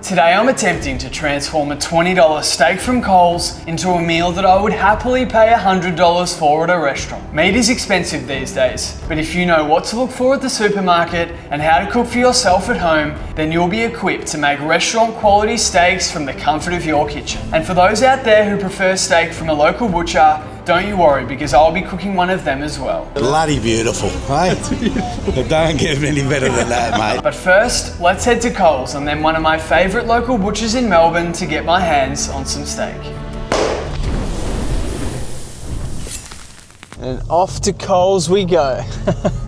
Today I'm attempting to transform a $20 steak from Coles into a meal that I would happily pay $100 for at a restaurant. Meat is expensive these days, but if you know what to look for at the supermarket and how to cook for yourself at home, then you'll be equipped to make restaurant quality steaks from the comfort of your kitchen. And for those out there who prefer steak from a local butcher, don't you worry, because I'll be cooking one of them as well. Bloody beautiful, right? It don't get any better than that, mate. But first, let's head to Coles and then one of my favourite local butchers in Melbourne to get my hands on some steak. And off to Coles we go.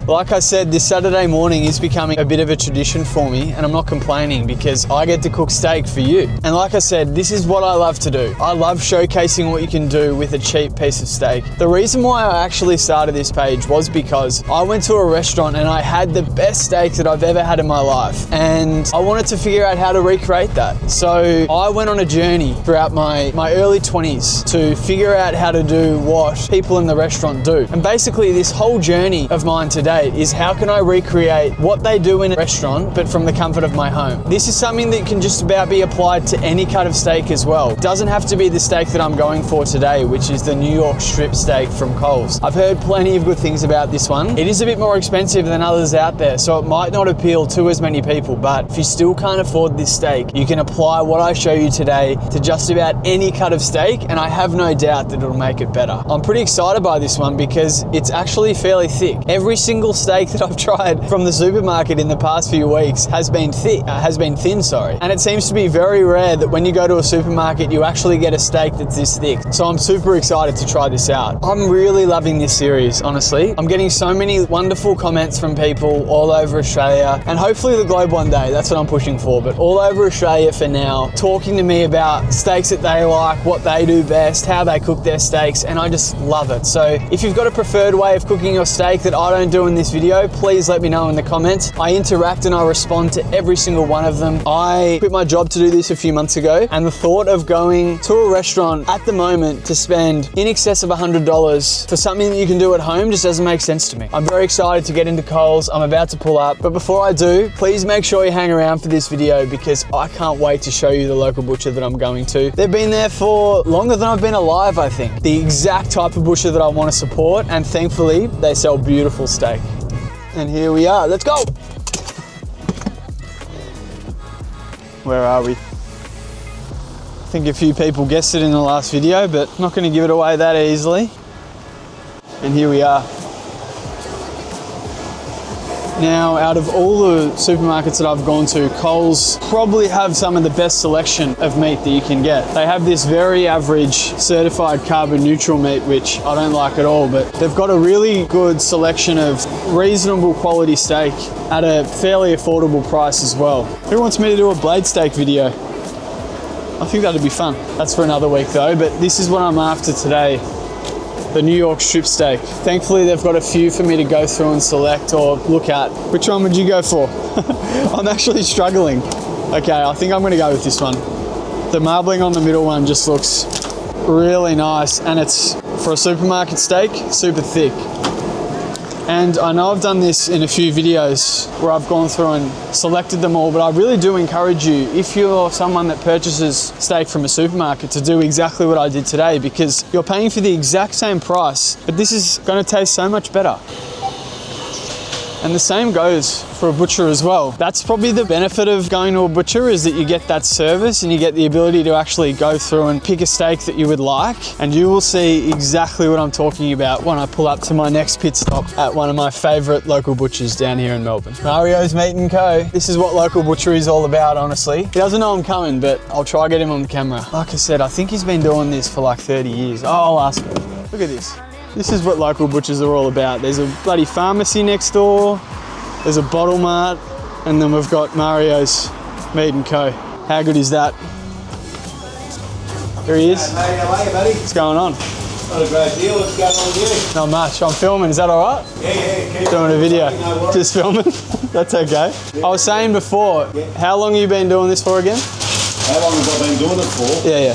Like I said, this Saturday morning is becoming a bit of a tradition for me, and I'm not complaining because I get to cook steak for you. And like I said, this is what I love to do. I love showcasing what you can do with a cheap piece of steak. The reason why I actually started this page was because I went to a restaurant and I had the best steak that I've ever had in my life, and I wanted to figure out how to recreate that. So I went on a journey throughout my early 20s to figure out how to do what people in the restaurant do. And basically this whole journey of mine today is how can I recreate what they do in a restaurant, but from the comfort of my home. This is something that can just about be applied to any cut of steak as well. It doesn't have to be the steak that I'm going for today, which is the New York strip steak from Coles. I've heard plenty of good things about this one. It is a bit more expensive than others out there, so it might not appeal to as many people, but if you still can't afford this steak, you can apply what I show you today to just about any cut of steak, and I have no doubt that it'll make it better. I'm pretty excited by this one because it's actually fairly thick. Every single steak that I've tried from the supermarket in the past few weeks has been thin, and it seems to be very rare that when you go to a supermarket you actually get a steak that's this thick. So I'm super excited to try this out. I'm really loving this series, honestly. I'm getting so many wonderful comments from people all over Australia, and hopefully the globe one day. That's what I'm pushing for, but all over Australia for now, talking to me about steaks that they like, what they do best, how they cook their steaks, and I just love it. So if you've got a preferred way of cooking your steak that I don't do in this video, please let me know in the comments. I interact and I respond to every single one of them. I quit my job to do this a few months ago, and the thought of going to a restaurant at the moment to spend in excess of $100 for something that you can do at home just doesn't make sense to me. I'm very excited to get into Coles. I'm about to pull up, but before I do, please make sure you hang around for this video because I can't wait to show you the local butcher that I'm going to. They've been there for longer than I've been alive, I think. The exact type of butcher that I want to support, and thankfully they sell beautiful steak. And here we are, let's go. Where are we? I think a few people guessed it in the last video, but I'm not going to give it away that easily. And here we are. Now, out of all the supermarkets that I've gone to, Coles probably have some of the best selection of meat that you can get. They have this very average certified carbon neutral meat, which I don't like at all, but they've got a really good selection of reasonable quality steak at a fairly affordable price as well. Who wants me to do a blade steak video? I think that'd be fun. That's for another week though, but this is what I'm after today. The New York strip steak. Thankfully, they've got a few for me to go through and select or look at. Which one would you go for? I'm actually struggling. Okay, I think I'm gonna go with this one. The marbling on the middle one just looks really nice, and it's, for a supermarket steak, super thick. And I know I've done this in a few videos where I've gone through and selected them all, but I really do encourage you, if you're someone that purchases steak from a supermarket, to do exactly what I did today, because you're paying for the exact same price, but this is going to taste so much better. And the same goes for a butcher as well. That's probably the benefit of going to a butcher, is that you get that service and you get the ability to actually go through and pick a steak that you would like. And you will see exactly what I'm talking about when I pull up to my next pit stop at one of my favorite local butchers down here in Melbourne. Mario's Meat & Co. This is what local butchery is all about, honestly. He doesn't know I'm coming, but I'll try to get him on the camera. Like I said, I think he's been doing this for like 30 years. Oh, I'll ask him. Look at this. This is what local butchers are all about. There's a bloody pharmacy next door. There's a bottle mart, and then we've got Mario's Meat & Co. How good is that? Here he is. Hey, how are you, buddy? What's going on? Not a great deal. What's going on with you? Not much. I'm filming. Is that all right? Yeah. Keep doing a video. No, just filming. That's okay. Yeah. I was saying before, how long have you been doing this for again? How long have I been doing it for? Yeah.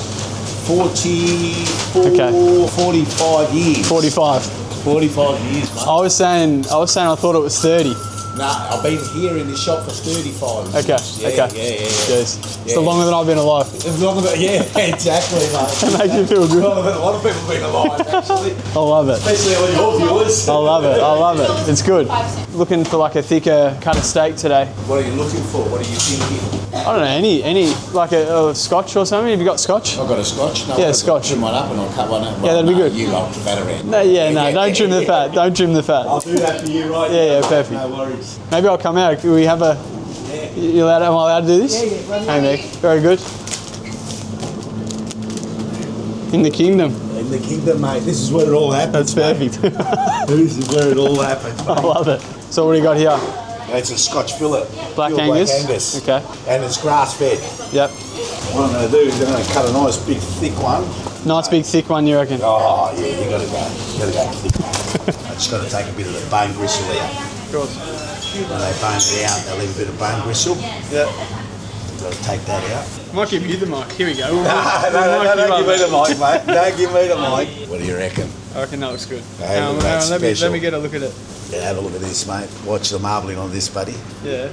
45 years. 45. 45 years, mate. I was saying I thought it was 30. Nah, I've been here in this shop for 35 Okay, years. Yeah, okay. Yeah. Jeez. It's longer than I've been alive. It's longer than, yeah, exactly, mate. It makes you feel good. Longer than a lot of people have been alive, actually. I love it. Especially all your viewers. I love it. I love it. It's good. Looking for like a thicker cut of steak today. What are you looking for? What are you thinking? I don't know, any like a scotch or something. Have you got scotch? I've got a scotch. No, Yeah, I'll scotch. Trim one up and I'll cut one up. Yeah, that'd be good. You like the fat around. No, don't trim the fat. Don't trim the fat. I'll do that for you, right? Yeah, perfect. No worries. Maybe I'll come out. We have a. You allowed? Am I allowed to do this? Yeah. Hey, Meg. Very good. In the kingdom. In the kingdom, mate. This is where it all happens. That's perfect. This is where it all happens. I love it. So what do you got here? It's a Scotch fillet. Black Pure Angus? Black Angus. Okay. And it's grass fed. Yep. What I'm going to do is I'm going to cut a nice big thick one. Nice big thick one, you reckon? Oh yeah, you got to go thick. I just got to take a bit of the bone gristle out. Of course. When they bone it out, they'll leave a bit of bone gristle. Yeah. Got to take that out. Might give you the mic. Here we go. No, don't give me the mic, mate. Don't give me the mic. What do you reckon? I reckon that looks good. Hey, Hang on, that's let special. me get a look at it. Yeah, have a look at this, mate. Watch the marbling on this, buddy. Yeah.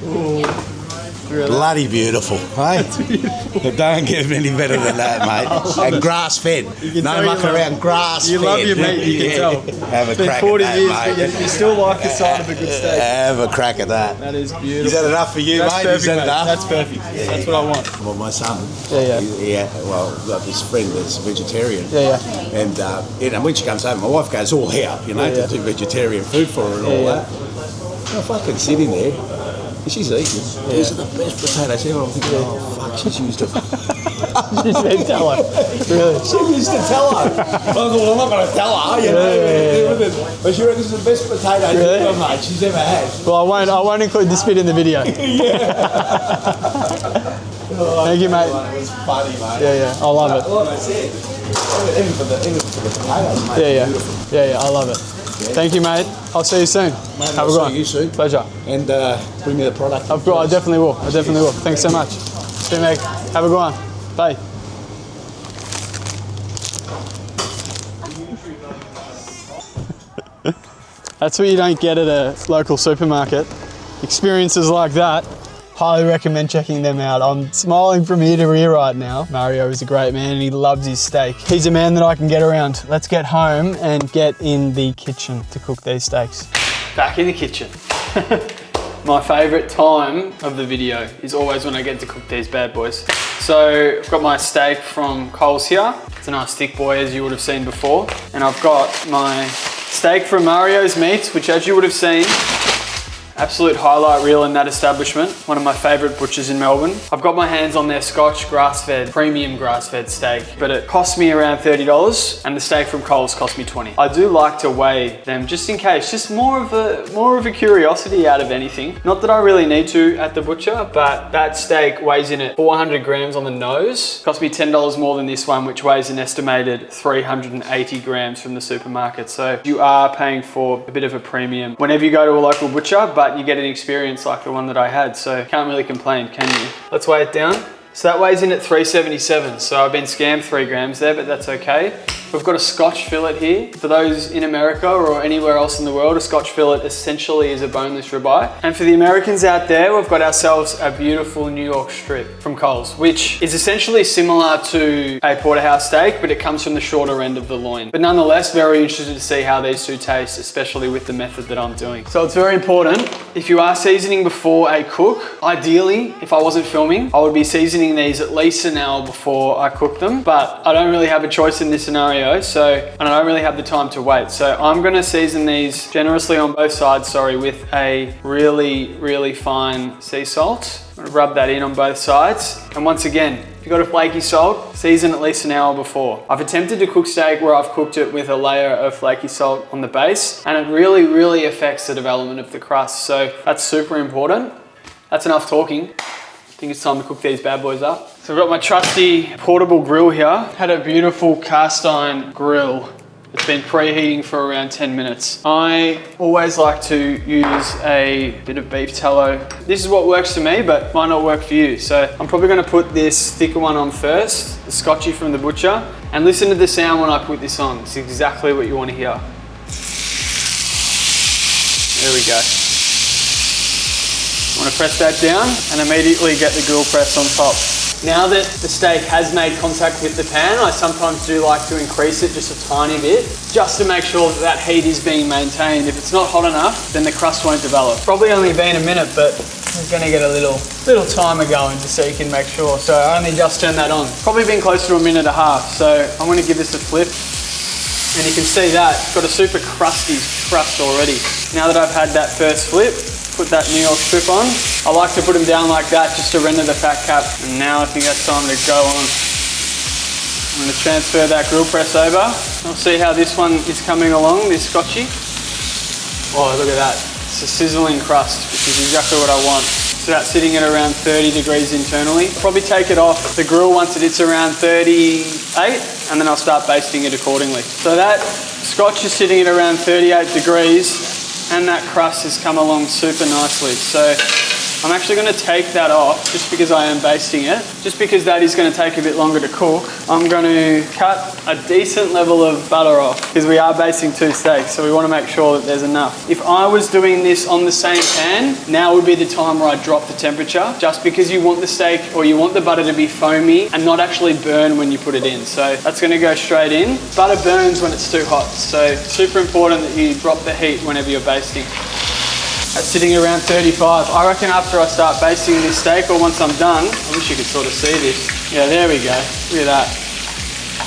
Ooh. Really? Bloody beautiful, hey? It don't get any better than that, mate. And grass fed. No muck around, grass fed. You love your meat, you can tell. Have a It's been crack 40 at that, years, mate. but you still like the sight of a good steak. Have a crack at that. That is beautiful. Is that enough for you, That's mate? perfect, Is that mate. enough? That's perfect. That's what I want. Well, my son, Yeah. well, I've got this friend that's a vegetarian. Yeah. And when she comes home, my wife goes all out, you know, to do vegetarian food for her and all that. I'm fucking sitting there. And she's eating. These are the best potatoes ever. I'm thinking, oh, fuck, she's used to She said tell her. Really? She used to tell her. I thought, well, I'm not going to tell her, you know. But she reckons it's the best potatoes ever, mate, she's ever had. Well, I won't include the spit in the video. Thank you, mate. It was funny, mate. Yeah. I love it. Like I said, even for the potatoes, mate. Yeah. I love it. Thank you, mate. I'll see you soon. Mate, Have a I'll good one. see you soon. Pleasure. And bring me the product. I definitely will. Thanks so much. See you, Meg. Have a good one. Bye. That's what you don't get at a local supermarket. Experiences like that. Highly recommend checking them out. I'm smiling from ear to ear right now. Mario is a great man and he loves his steak. He's a man that I can get around. Let's get home and get in the kitchen to cook these steaks. Back in the kitchen. My favourite time of the video is always when I get to cook these bad boys. So I've got my steak from Coles here. It's a nice thick boy as you would have seen before. And I've got my steak from Mario's Meats, which as you would have seen, absolute highlight reel in that establishment. One of my favourite butchers in Melbourne. I've got my hands on their Scotch grass-fed, premium grass-fed steak, but it cost me around $30 and the steak from Coles cost me $20. I do like to weigh them just in case, just more of a curiosity out of anything. Not that I really need to at the butcher, but that steak weighs in at 400 grams on the nose. Cost me $10 more than this one, which weighs an estimated 380 grams from the supermarket. So you are paying for a bit of a premium whenever you go to a local butcher, but you get an experience like the one that I had, so can't really complain, can you? Let's weigh it down. So that weighs in at 377, so I've been scammed 3 grams there, but that's okay. We've got a Scotch fillet here. For those in America or anywhere else in the world, a Scotch fillet essentially is a boneless ribeye. And for the Americans out there, we've got ourselves a beautiful New York strip from Coles, which is essentially similar to a porterhouse steak, but it comes from the shorter end of the loin. But nonetheless, very interested to see how these two taste, especially with the method that I'm doing. So it's very important, if you are seasoning before a cook, ideally, if I wasn't filming, I would be seasoning these at least an hour before I cook them, but I don't really have a choice in this scenario, and I don't really have the time to wait. So I'm gonna season these generously on both sides, with a really fine sea salt. I'm gonna rub that in on both sides. And once again, if you've got a flaky salt, season at least an hour before. I've attempted to cook steak where I've cooked it with a layer of flaky salt on the base, and it really affects the development of the crust. So that's super important. That's enough talking. I think it's time to cook these bad boys up. So I've got my trusty portable grill here. Had a beautiful cast iron grill. It's been preheating for around 10 minutes. I always like to use a bit of beef tallow. This is what works for me, but might not work for you. So I'm probably gonna put this thicker one on first, the Scotchy from the butcher, and listen to the sound when I put this on. It's exactly what you wanna hear. There we go. I want to press that down and immediately get the grill press on top. Now that the steak has made contact with the pan, I sometimes do like to increase it just a tiny bit, just to make sure that that heat is being maintained. If it's not hot enough, then the crust won't develop. Probably only been a minute, but we're gonna get a little timer going just so you can make sure. So I only just turned that on. Probably been close to a minute and a half. So I'm gonna give this a flip. And you can see that, it's got a super crusty crust already. Now that I've had that first flip, put that New York strip on. I like to put them down like that just to render the fat cap. And now I think that's time to go on. I'm gonna transfer that grill press over. I'll see how this one is coming along, this scotchy. Oh, look at that. It's a sizzling crust, which is exactly what I want. So that's sitting at around 30 degrees internally. Probably take it off the grill once it hits around 38, and then I'll start basting it accordingly. So that scotch is sitting at around 38 degrees, and that crust has come along super nicely. So I'm actually going to take that off just because I am basting it. Just because that is going to take a bit longer to cook, I'm going to cut a decent level of butter off because we are basting 2 steaks, so we want to make sure that there's enough. If I was doing this on the same pan, now would be the time where I drop the temperature, just because you want the steak or you want the butter to be foamy and not actually burn when you put it in. So that's going to go straight in. Butter burns when it's too hot, so super important that you drop the heat whenever you're basting. That's sitting around 35. I reckon after I start basting this steak, or once I'm done, I wish you could sort of see this. Yeah, there we go. Look at that.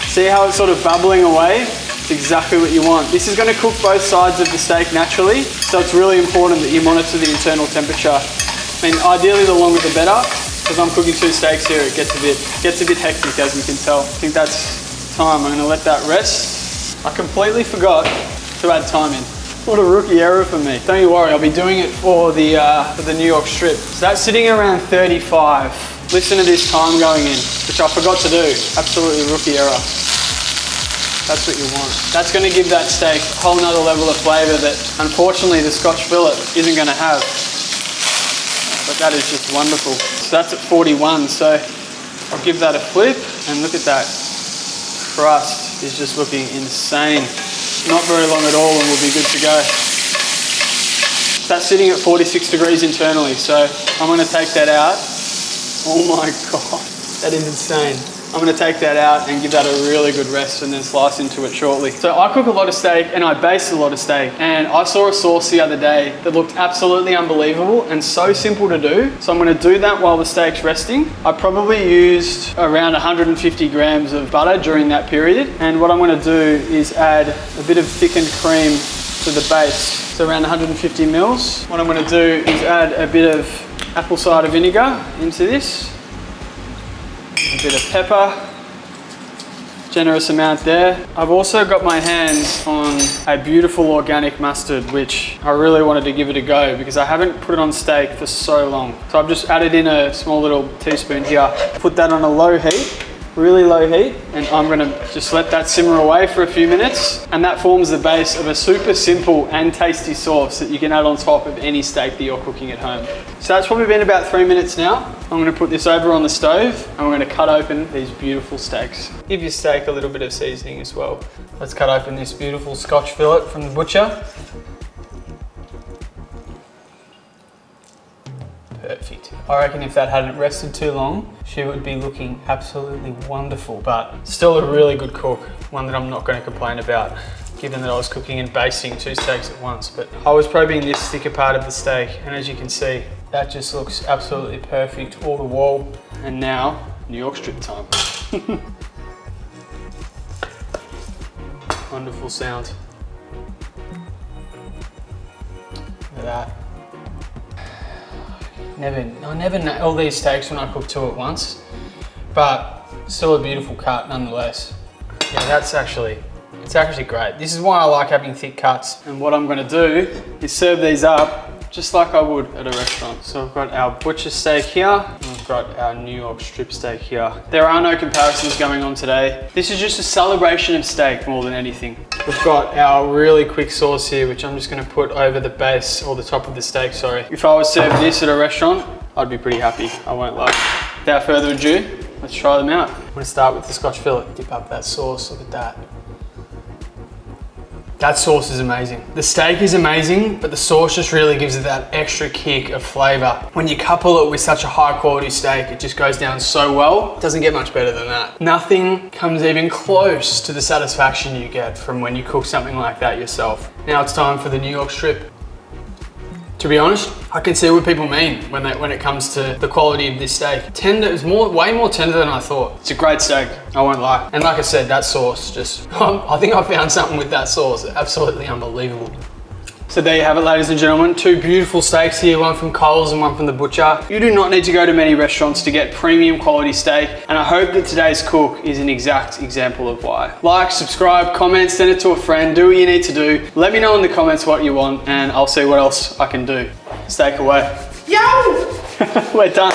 See how it's sort of bubbling away? It's exactly what you want. This is going to cook both sides of the steak naturally, so it's really important that you monitor the internal temperature. I mean, ideally the longer the better, because I'm cooking 2 steaks here, it gets a bit hectic, as you can tell. I think that's time. I'm going to let that rest. I completely forgot to add thyme in. What a rookie error for me. Don't you worry, I'll be doing it for the New York strip. So that's sitting around 35. Listen to this thyme going in, which I forgot to do. Absolutely rookie error. That's what you want. That's going to give that steak a whole nother level of flavour that unfortunately the Scotch fillet isn't going to have. But that is just wonderful. So that's at 41, so I'll give that a flip and look at that. Crust is just looking insane. Not very long at all and we'll be good to go. That's sitting at 46 degrees internally, so I'm going to take that out. Oh my God, that is insane. I'm going to take that out and give that a really good rest and then slice into it shortly. So I cook a lot of steak and I baste a lot of steak, and I saw a sauce the other day that looked absolutely unbelievable and so simple to do. So I'm going to do that while the steak's resting. I probably used around 150 grams of butter during that period, and what I'm going to do is add a bit of thickened cream to the base. So around 150 mils. What I'm going to do is add a bit of apple cider vinegar into this. A bit of pepper, generous amount there. I've also got my hands on a beautiful organic mustard, which I really wanted to give it a go because I haven't put it on steak for so long. So I've just added in a small little teaspoon here. Put that on a low heat, really low heat, and I'm gonna just let that simmer away for a few minutes. And that forms the base of a super simple and tasty sauce that you can add on top of any steak that you're cooking at home. So that's probably been about 3 minutes now. I'm gonna put this over on the stove and we're gonna cut open these beautiful steaks. Give your steak a little bit of seasoning as well. Let's cut open this beautiful Scotch fillet from the butcher. Perfect. I reckon if that hadn't rested too long, she would be looking absolutely wonderful, but still a really good cook, one that I'm not going to complain about, given that I was cooking and basting 2 steaks at once. But I was probing this thicker part of the steak, and as you can see, that just looks absolutely perfect all the wall. And now, New York strip time. Wonderful sound. Look at that. I never nail these steaks when I cook 2 at once, but still a beautiful cut nonetheless. Yeah, it's actually great. This is why I like having thick cuts. And what I'm gonna do is serve these up just like I would at a restaurant. So I've got our butcher steak here, and we've got our New York strip steak here. There are no comparisons going on today. This is just a celebration of steak more than anything. We've got our really quick sauce here, which I'm just gonna put over the base, or the top of the steak, sorry. If I was served this at a restaurant, I'd be pretty happy, I won't lie. Without further ado, let's try them out. I'm gonna start with the Scotch fillet. Dip up that sauce, look at that. That sauce is amazing. The steak is amazing, but the sauce just really gives it that extra kick of flavor. When you couple it with such a high quality steak, it just goes down so well. It doesn't get much better than that. Nothing comes even close to the satisfaction you get from when you cook something like that yourself. Now it's time for the New York strip. To be honest, I can see what people mean when it comes to the quality of this steak. Tender is way more tender than I thought. It's a great steak, I won't lie. And like I said, that sauce just, I think I found something with that sauce. Absolutely unbelievable. So there you have it, ladies and gentlemen. 2 beautiful steaks here, one from Coles and one from the butcher. You do not need to go to many restaurants to get premium quality steak, and I hope that today's cook is an exact example of why. Like, subscribe, comment, send it to a friend, do what you need to do. Let me know in the comments what you want, and I'll see what else I can do. Steak away. Yo! We're done.